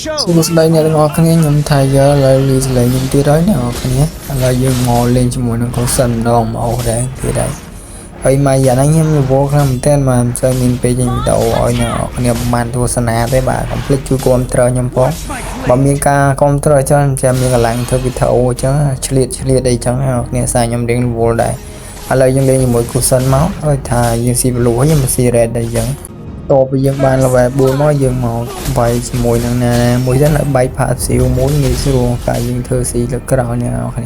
សួស្តីអ្នកទាំងអស់គ្នាខ្ញុំថៃយើឡើយលីសលេងខ្ញុំទៀតហើយអ្នកនរគ្នាឥឡូវយើងមកលេងជាមួយនឹងកុសិនម្ដងមកអូសដែរទៀតហើយហើយមកយ៉ាងណាខ្ញុំរវល់ខ្លាំងមែនទែនមកមិនសូវមានពេលចេញវីដេអូឲ្យអ្នកនរគ្នាបានទស្សនាទេបាទកុំភ្លេចជួយគាំទ្រខ្ញុំផងបើមានការគាំទ្រច្រើនចាំមានកម្លាំងធ្វើវីដេអូអញ្ចឹងឆ្លៀតអីចឹងអ្នកនរគ្នាសារខ្ញុំរៀងរវល់ដែរឥឡូវយើងលេងជាមួយកុសិនមកហើយថាយើងស៊ីប្លូខ្ញុំមិនស៊ីរ៉េតដែរអញ្ចឹងតបពីយើងបាន level 4មកយើងមកវាយជាមួយនឹងណាមួយទៅនៅបែកផាស៊ីវមួយងាយស្រួលការយើងធ្វើស៊ីលើក្រោយនេះអូខេ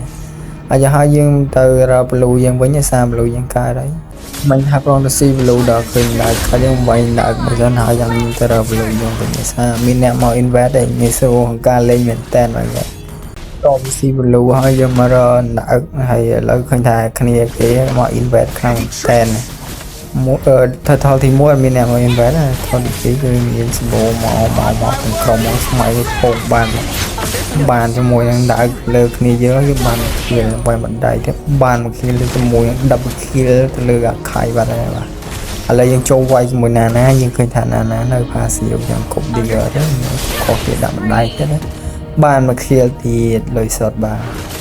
ហើយហើយយើងទៅរកប្លូយើងវិញសារប្លូយើងកើតហើយមិនថាប្រងទៅស៊ីប្លូដល់ឃើញដល់ខាងយើងវាយដល់បើសិនហើយយើងទៅរកប្លូយើងវិញសារមានអ្នកមក invest ឯងងាយស្រួលការលេងមែនតើបាទតបស៊ីប្លូហើយយើងមករកដល់ហើយឥឡូវឃើញថាគ្នាគេមក invest ខ្លាំងតែនមួយថតទី1មានអ្នកមក invest ថតទី2គឺមានសម្បូរមកទាំងក្រុមមកស្មៃពងបានជាមួយនឹងដើរលើគ្នាយើងគឺបានគៀលវាយបណ្ដៃទៀតបានមកគៀលលើជាមួយនឹង double kill ទៅលើអាខៃបាត់ហើយបាទឥឡូវយើងចូលវាយជាមួយណាយើងឃើញថាណានៅផាស៊ីវយ៉ាងគប់ digger ទៅខុសទៀតដាក់បណ្ដៃទៀតណាបានមកគៀលទៀតលុយសុតបាទ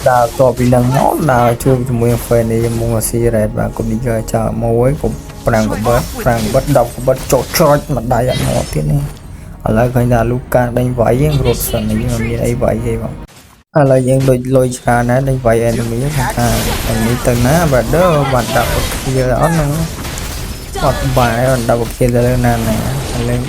ដើរតបពីនឹងមកដើរជួយជាមួយ fan នេះមកស៊ី red បាទគប់ digger ចោលមួយគប់ប្រាំងកបិត10កបិតចូលច្រត់ម្ដាយអត់មកទៀតនេះឥឡូវឃើញថាលូកាដេញវាយយើងរត់សិនយើងអត់មានអីវាយទេបងឥឡូវយើងដូចលុយច្រើនណាស់ដេញវាយ enemy ថានេះទៅណា brother បាត់10គីលអត់ហ្នឹងអត់បាយអត់10គីលទៅណាឥឡូវ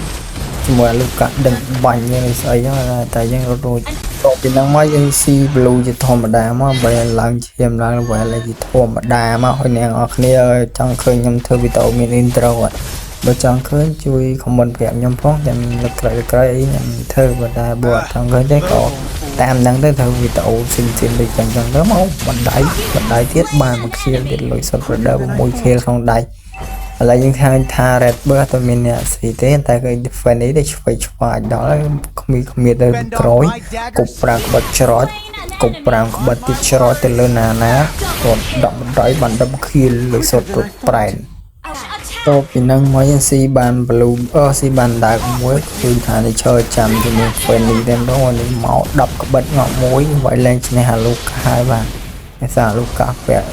ជាមួយលូកាដេញបាញ់យើងស្អីហ្នឹងតែយើងរត់រួចតពីហ្នឹងមកយើងស៊ី blue ជាធម្មតាមកបើឡើងឈាមឡើង level ជាធម្មតាមកឲ្យអ្នកនរគ្នាចង់ឃើញខ្ញុំធ្វើវីដេអូមាន intro បើចង់ឃើញជួយ comment ប្រាប់ខ្ញុំផងចាំលើកក្រោយអីខ្ញុំធ្វើបើតែបើអត់ចង់ឃើញទេក៏តាមហ្នឹងទៅធ្វើវីដេអូស៊ីនដូចចឹងទៅមកបណ្ដៃទៀតបានមួយខៀលទៀតលុយសុត brother 6ខៀលក្នុងដៃឥឡូវយើងថា red បើអត់មានអ្នកស៊ីទេតែគឺ fan នេះទៅឆ្វេងឆ្វាយដល់គ្មានទៅក្រោយគប់ប្រាំងក្បិតច្រត់គប់ប្រាំងក្បិតទីច្រត់ទៅលើណាគាត់ដាក់បណ្ដៃបាន10ខៀលលុយសុតរត់ប្រែនតពីហ្នឹងមកយើងស៊ីបានប្លូស៊ីបានដើកមួយគឺថានេះឈរចាំជាមួយ fan នេះតែម្ដងនេះមក10ក្បិតងក់មួយវាយលែងឈ្នះអាលូកាហើយបាទឯសារលូកាពាក់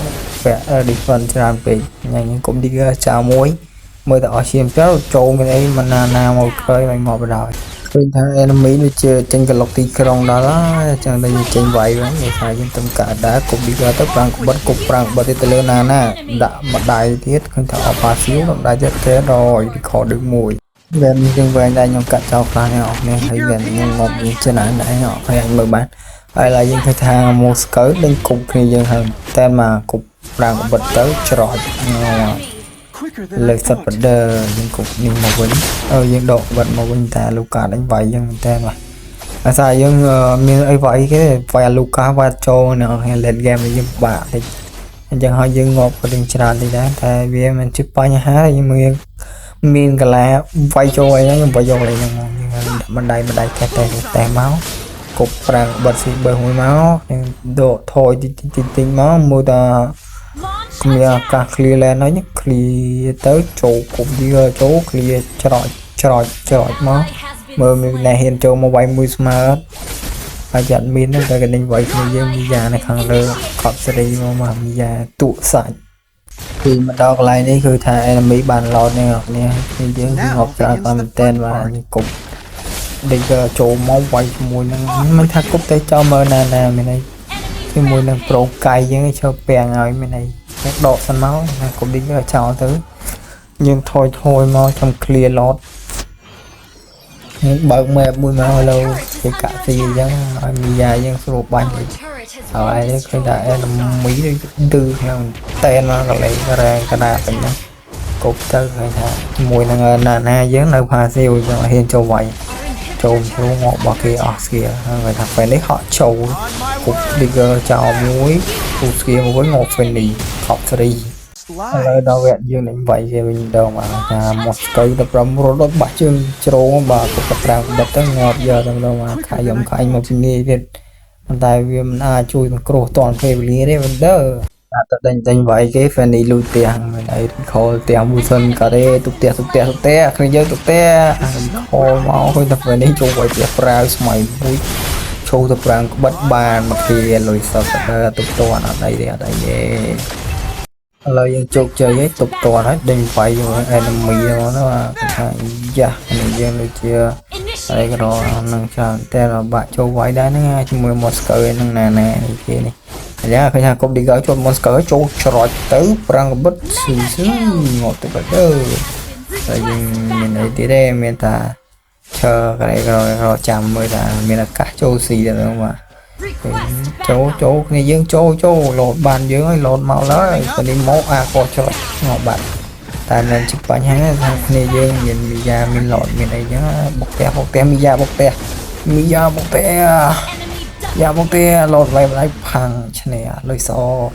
defense ច្រើនពេកញ៉ាំកុំ digger ចោលមួយមើលតែអស់ឈាមទៅចូលមានអីមិនណាមកក្រោយមកបដ ឃើញថា enemy ដូចជាចេញក្លុកទីក្រុងដល់ហើយអញ្ចឹងតែចេញវាយវិញគេថាយើងទំកាដែរគប់ digger ទៅប្រាំងក្បិតគប់ប្រាំងក្បិតទៅលើណាដាក់ម្ដាយទៀតឃើញថាអប៉ាស៊ីវម្ដាយទៀតគេរយ record ដូចមួយវាមានជាងវិញដែរខ្ញុំកាត់ចោលខ្លះអ្នកនរគ្នាហើយវាខ្ញុំងប់វាច្រើនដែរអ្នកនរគ្នាមើលបានហើយឡើយយើងឃើញថាម៉ូស្កូដេញគប់គ្នាយើងហើយតែមកគប់ប្រាំងក្បិតទៅច្រត់លើកសត្វ brother យើងគប់នេះមកវិញយើងដកក្បិតមកវិញតែលូកាដេញវាយយើងមែនតើបាទអាសាយើងមានអីវាយគេវាយលូកាវាយចូលនៅ late game យើងពិបាកតិចអញ្ចឹងហើយយើងងាប់ក៏នឹងច្រើនតិចដែរតែវាមិនជាបញ្ហាយើងមានកលាវាយចូលអីហ្នឹងខ្ញុំវាយយកលេងហ្នឹងយើងបណ្ដៃតែមកគប់ប្រាំងបិទស៊ីបើមួយមកយើងដកថយតិចមកមើលតាគ្មានអាកាស clear land ហើយ clear ទៅចូលគប់វាចូល clear ច្រត់មកមើលមានអ្នកហ៊ានចូលមកវាយមួយស្មើហើយចាត់មានតែកណ្ដេញវាយគ្នាយើងមីយ៉ានៅខាងលើខប់សេរីមកមីយ៉ាទូសាច់ពីមកដល់កន្លែងនេះគឺថា enemy បានឡោតនេះគ្នាយើងងាប់ច្រើនតែមែនតើបាទគប់ដេកចូលមកវាយជាមួយនឹងមិនថាគប់ទៅចោលមើលណាមានអីជាមួយនឹងប្រូកាយយើងឈើពាំងឲ្យមានអីដកសិនមកគប់ដេកចោលទៅយើងថយមកចាំ clear lot បើក map មួយមកឥឡូវគេកាក់ទីអញ្ចឹងឲ្យមីយ៉ាយើងស្រួលបាញ់ហើយឃើញថា enemy ឌឺខាងតែនមកកន្លែងរ៉ែកណាពេញហ្នឹងគប់ទៅឃើញថាជាមួយនឹងណាយើងនៅផាស៊ីវចឹងហ៊ានចូលវាយចូលព្រោះងាប់របស់គេអស់ស្គីហើយថាពេលនេះហក់ចូលគប់ digger ចោលមួយគូស្គីមួយងាប់ពេលនេះខប់ស្រីឥឡូវដល់វគ្គយើងនឹងវាយគេវិញដងមកថាមកស្កៃទៅប្រមរត់ដល់បាក់ជើងជ្រងបាទគប់ប្រាំងបិទទៅងាប់យកទៅដល់មកខាយខ្ញុំខាញ់មកពីនេះទៀតប៉ុន្តែវាមិនអាចជួយសង្គ្រោះតាន់ពេលវេលាទេ Wonder ta đánh vậy cái phần đi lui tiền mình ấy khó tiền mua sân cả đây tục tiền khi nhớ tục tiền khó máu hơi tập về đây chung vậy tiền price mày vui show tập rang bắt bàn mà khi lùi sợ tục toàn ở đây lời dân chụp chơi với tục toàn hết đừng phải rồi enemy nó dạ mình dân được chưa đây cái đó năng chọn tên là bạn châu quái đá nó ngay chung 11 sợi năng nè kia này giá khách hàng cũng đi gói cho monster cho trọi tới prang bất xì xứ ngọt từ bật đơ rồi mình ấy tí đây mình ta chờ cái này rồi chạm mới là mình là cắt châu xì được không mà chỗ này dương châu lột bàn dưới lột màu đó còn đi máu co cho ngọt bạn ta nên chụp ảnh hàng này dương nhìn bây giờ mình lột mình này nhá bọc te mi da bọc te lột lại phẳng cho này lời so